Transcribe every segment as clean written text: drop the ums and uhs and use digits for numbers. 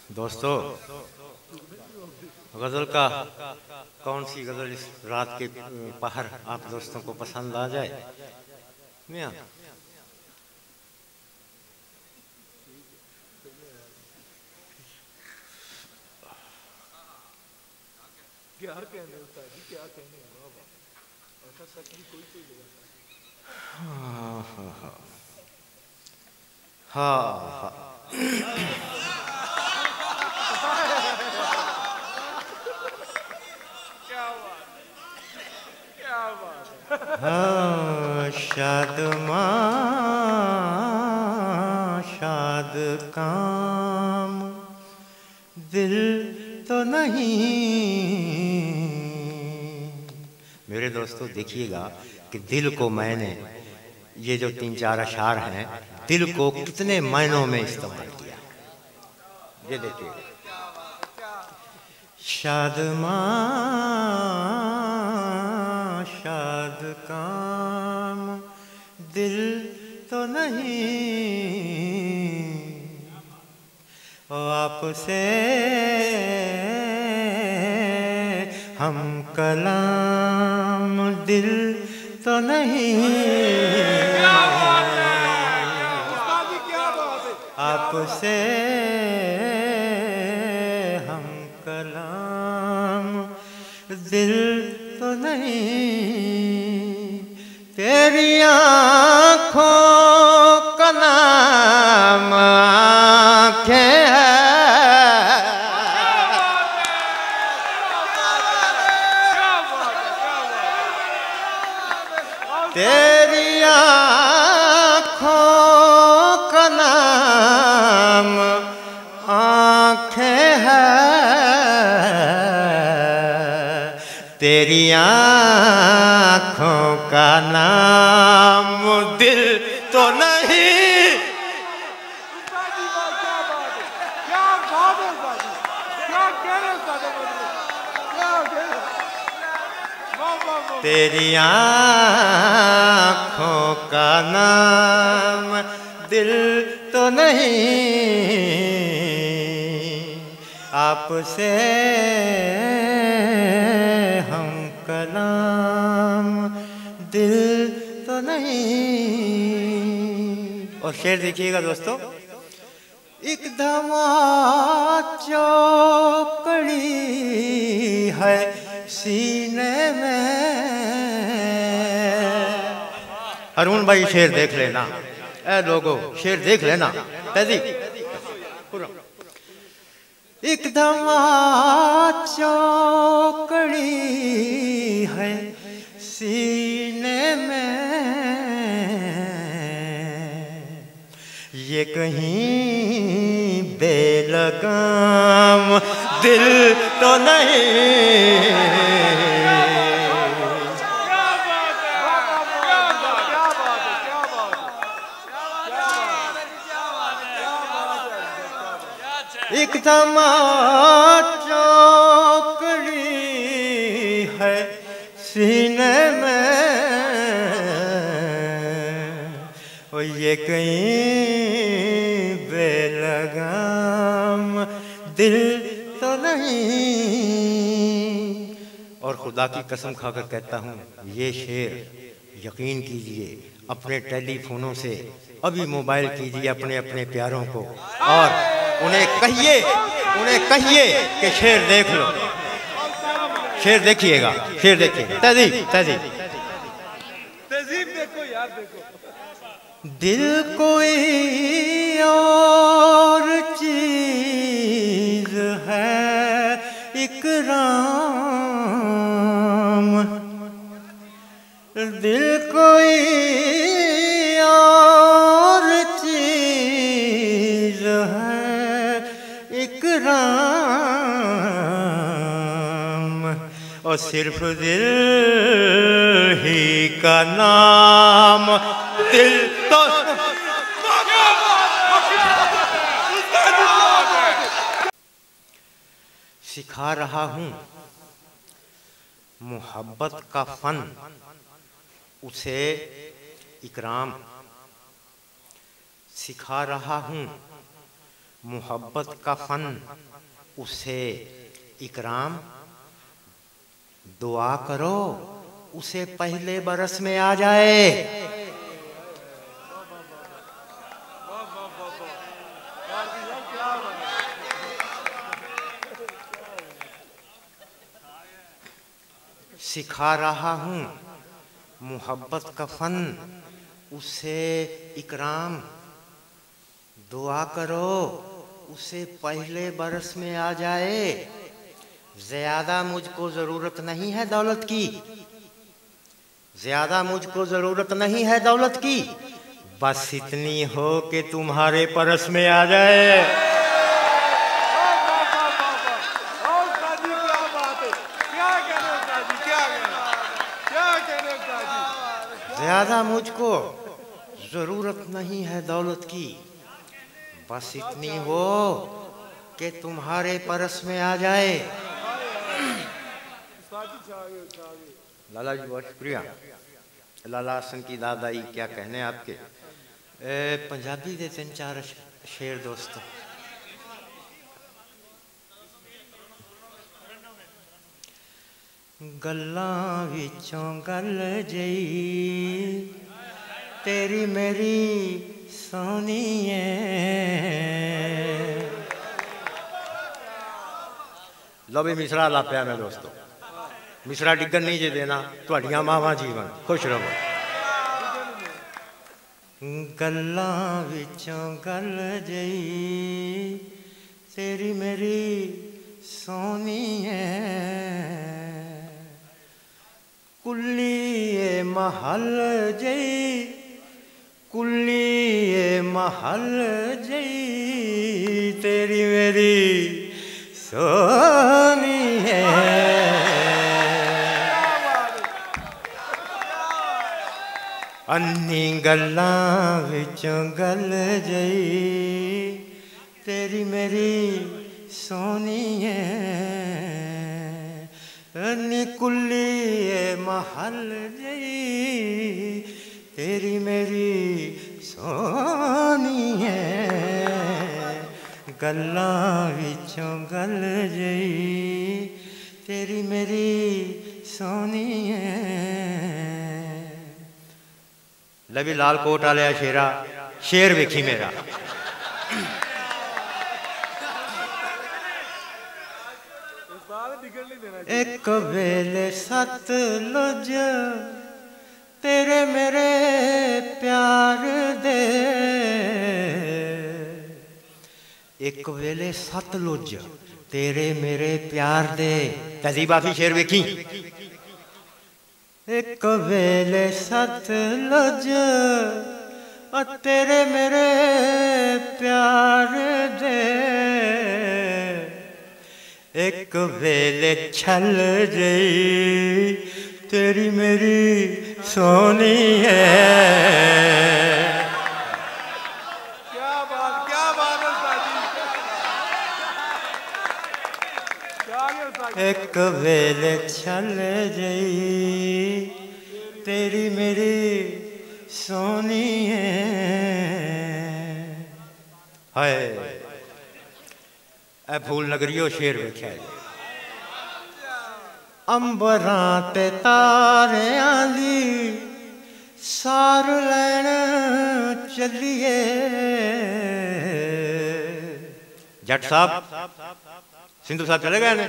दोस्तों, गज़ल का कौन सी गज़ल इस रात के पहर आप दोस्तों को पसंद आ जाए? मियां क्या कहने उस्ताद जी, क्या कहने। ऐसा सच भी कोई कोई लगाता है। हाँ क्या बात, क्या बात। हाँ, शाद काम दिल तो नहीं। मेरे दोस्तों देखिएगा कि दिल को मैंने ये जो 3-4 अशार हैं, दिल को कितने मायनों में इस्तेमाल किया। ये देखिए, शाद काम दिल तो नहीं, आपसे हम कलाम दिल तो नहीं, आपसे हम कलाम दिल तो नहीं, तेरी आँखों का नाम आँखें है, तेरी आँखों का नाम आँखें है, तेरी आँखों का नाम दिल तो नहीं। तेरी आँखों का नाम दिल तो नहीं, आपसे हम कलाम दिल तो नहीं। और शेर देखिएगा दोस्तों, एक धमा चौकड़ी है सीने में। अरुण भाई शेर देख लेना, ए लोगों शेर देख लेना तेजी। एक धमा चौकड़ी है सीने में, ये कहीं बेलगाम दिल तो नहीं। एक धमा चौकड़ी है सीने में, और ये कहीं बेलगाम दिल तो नहीं। और खुदा की कसम खाकर कहता हूँ, ये शेर यकीन कीजिए अपने टेलीफोनों से अभी मोबाइल कीजिए अपने अपने प्यारों को, और उन्हें कहिए कि शेर देख लो। शेर देखिएगा, शेर देखिए, तहजीब देखो यार, देखो। दिल कोई और चीज है इकराम, दिल कोई और चीज है इकराम, और सिर्फ दिल ही का नाम दिल तो। सिखा रहा हूँ मोहब्बत का फन उसे इकराम, सिखा रहा हूँ मोहब्बत का फन उसे इकराम, दुआ करो उसे पहले बरस में आ जाए। सिखा रहा हूँ मोहब्बत का फन उसे इकराम, दुआ करो उसे पहले बरस में आ जाए। ज्यादा मुझको जरूरत नहीं है दौलत की, ज्यादा मुझको जरूरत नहीं है दौलत की, बस इतनी हो कि तुम्हारे परस में आ जाए। ज्यादा मुझको जरूरत नहीं है दौलत की, बस इतनी हो कि तुम्हारे परस में आ जाए। लाला जी बहुत शुक्रिया। लाला हसन की दादाई क्या कहने आपके। पंजाबी दे 3-4 शेर दोस्तों। गल्लां विचों गल जई तेरी मेरी सोहणीए, लो भी मिसरा ला पिया मैं दोस्तों। मिसरा डिगन नहीं जे देना, तुहाडियां मावां जीवन खुश रहो। गल्लां विचों गल जई तेरी मेरी सोहणीए, कुल्लीए महल जई, कुल्लीए महल जई तेरी मेरी सोहणीए। अन्नी गल्लां विचों गल जई तेरी मेरी सोहणीए, अन्नी कुल्लीए महल जई तेरी मेरी सोहणीए। गल्लां विचों गल जई तेरी मेरी सोहणीए। लवी लाल कोट आलिया शेरा, शेर वेखी मेरा। एक वेले सतलुज तेरे मेरे प्यार दे, एक वेले सतलुज तेरे मेरे प्यार दे। तहजीब आफी शेर वेखी। एक वेले सतलुज तेरे मेरे प्यार दे, एक वेले छल जई तेरी मेरी सोहणीए। क्या बात है साजी, क्या एक वेले छल जई तेरी मेरी सोहणीए। हाय ए फूल नगरियो शेर वेख्या है। अंबरां ते तारियां दी सार लैन चलिए। जट साहब सिंधु साहब चले गए ने।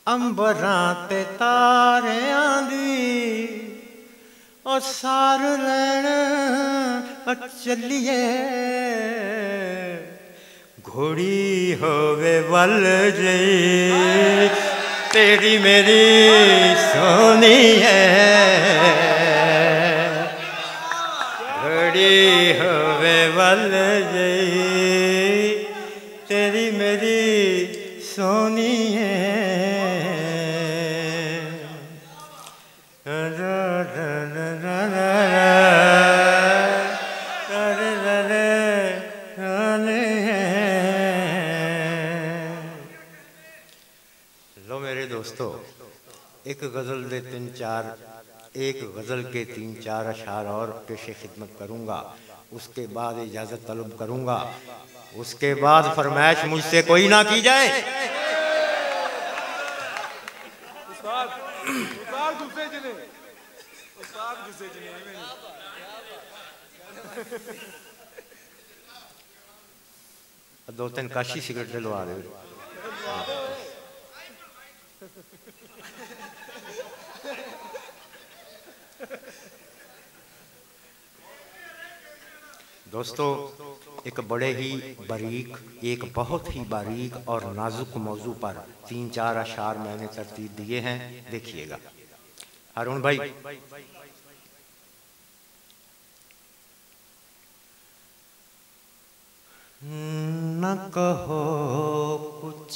अंबरां ते तारियां दी ओ सार लैन चलिए, घोड़ी होवे वल जई तेरी मेरी सोहणीए। घोड़ी होवे वल जई तेरी मेरी सोहणीए। लो मेरे दोस्तों, एक गजल दे 3-4 एक गज़ल के 3-4 अशार और पेश खिदमत करूँगा, उसके बाद इजाज़त तलब करूँगा, उसके बाद फरमाइश मुझसे कोई ना की जाए। दो तीन काशी सिगरेट दिलवा दे। दोस्तों, एक बड़े ही बारीक, एक बहुत ही बारीक और नाजुक मौजू पर 3-4 अशार मैंने तरतीब दिए हैं, देखिएगा। हारून भाई, न कहो कुछ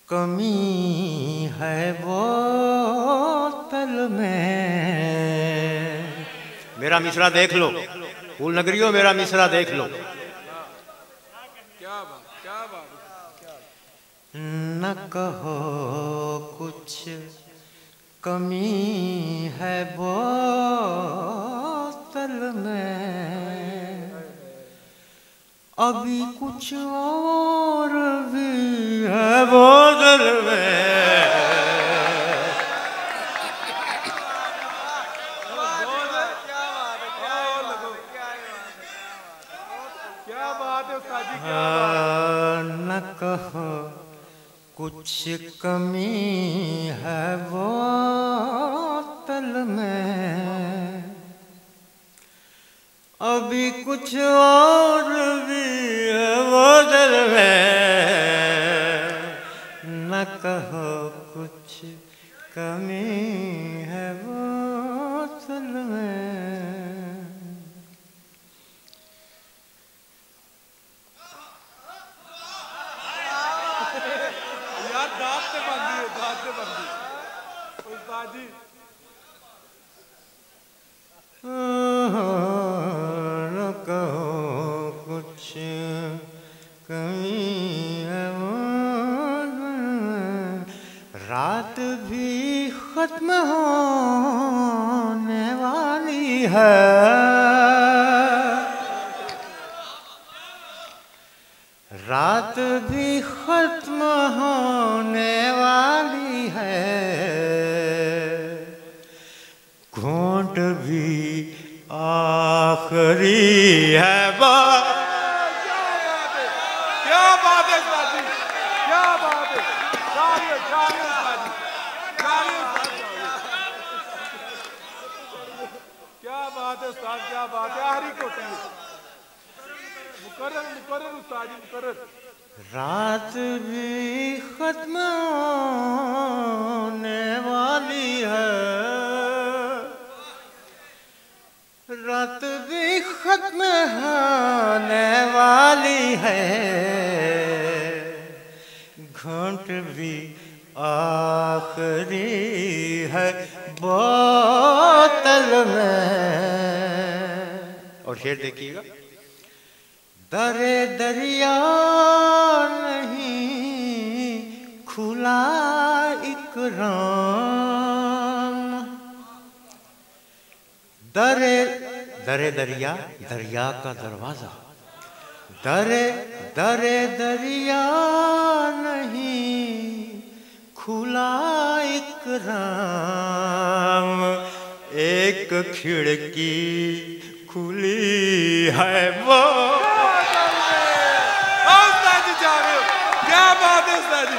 कमी है बोतल में। मेरा मिसरा देख लो, फूल नगरियों, मेरा मिसरा देख लो। क्या बात, क्या बात। न कहो कुछ कमी है बोतल में, अभी कुछ और भी है बोतल में। न कहो कुछ कमी है बोतल में, अभी कुछ और भी है बोतल में। न कहो कुछ कमी है बोतल में। यार दांत से बंदी है, दांत से बंदी उस्ताद जी। न कहो कुछ कमी है रात भी खत्म होने वाली है, रात भी खत्म होने वाली है, घूंट भी आखिरी है। क्या बात है उस्ताद जी, क्या बात है। क्या बात है उस्ताद, क्या बात है। हरी कोटी मुकर्रर मुकर्रर उस्ताद जी, मुकर्रर। रात भी खत्म होने वाली है, रात भी खत्म होने वाली है, घूंट भी आखिरी है बोतल में। और शेर देखिएगा। दरे दरिया नहीं खुला इकराम, दरे दरिया, दरिया का दरवाजा, दरे दरिया नहीं खुला इकराम, एक खिड़की खुली है वो। उस्ताद जी जा रहे हो, क्या बात है उस्ताद जी।